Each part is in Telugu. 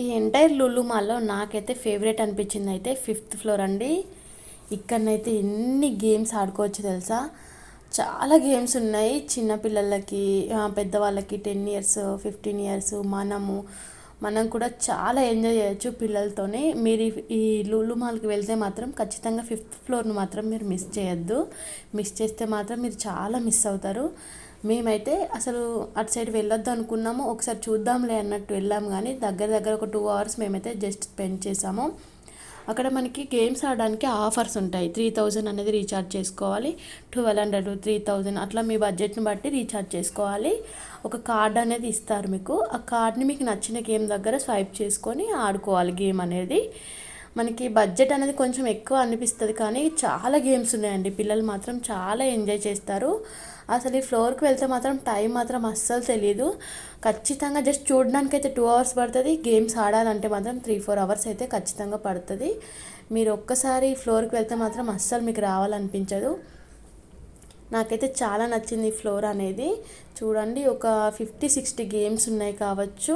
ఈ ఎంటైర్ లులు మాల్లో నాకైతే ఫేవరెట్ అనిపించింది అయితే 5th ఫ్లోర్ అండి. ఇక్కడనైతే ఎన్ని గేమ్స్ ఆడుకోవచ్చు తెలుసా. చాలా గేమ్స్ ఉన్నాయి చిన్నపిల్లలకి, పెద్దవాళ్ళకి, 10 ఇయర్స్ 15 ఇయర్స్. మనం కూడా చాలా ఎంజాయ్ చేయొచ్చు పిల్లలతోనే. మీరు ఈ లులు మాల్కి వెళ్తే మాత్రం ఖచ్చితంగా 5th ఫ్లోర్ను మాత్రం మీరు మిస్ చేయొద్దు. మిస్ చేస్తే మాత్రం మీరు చాలా మిస్ అవుతారు. మేమైతే అసలు అటు సైడ్ వెళ్ళొద్దు అనుకున్నాము, ఒకసారి చూద్దాంలే అన్నట్టు వెళ్ళాము. కానీ దగ్గర దగ్గర ఒక 2 అవర్స్ మేమైతే జస్ట్ స్పెండ్ చేసాము. అక్కడ మనకి గేమ్స్ ఆడడానికి ఆఫర్స్ ఉంటాయి. 3000 అనేది రీఛార్జ్ చేసుకోవాలి, 1200, 3000 అట్లా మీ బడ్జెట్ని బట్టి రీఛార్జ్ చేసుకోవాలి. ఒక కార్డ్ అనేది ఇస్తారు మీకు. ఆ కార్డ్ని మీకు నచ్చిన గేమ్ దగ్గర స్వైప్ చేసుకొని ఆడుకోవాలి గేమ్ అనేది. మనకి బడ్జెట్ అనేది కొంచెం ఎక్కువ అనిపిస్తుంది కానీ చాలా గేమ్స్ ఉన్నాయండి. పిల్లలు మాత్రం చాలా ఎంజాయ్ చేస్తారు. అసలు ఈ ఫ్లోర్కి వెళ్తే మాత్రం టైం మాత్రం అస్సలు తెలియదు. ఖచ్చితంగా జస్ట్ చూడడానికి అయితే 2 అవర్స్ పడుతుంది. గేమ్స్ ఆడాలంటే మాత్రం 3-4 అవర్స్ అయితే ఖచ్చితంగా పడుతుంది. మీరు ఒక్కసారి ఫ్లోర్కి వెళ్తే మాత్రం అస్సలు మీకు రావాలనిపించదు. నాకైతే చాలా నచ్చింది ఈ ఫ్లోర్ అనేది. చూడండి, ఒక 50-60 గేమ్స్ ఉన్నాయి కావచ్చు.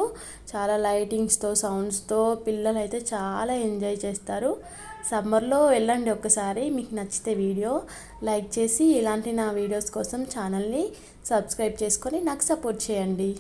చాలా లైటింగ్స్తో, సౌండ్స్తో పిల్లలు అయితే చాలా ఎంజాయ్ చేస్తారు. సమ్మర్లో వెళ్ళండి ఒక్కసారి. మీకు నచ్చితే వీడియో లైక్ చేసి ఇలాంటి నా వీడియోస్ కోసం ఛానల్ని సబ్స్క్రైబ్ చేసుకొని నాకు సపోర్ట్ చేయండి.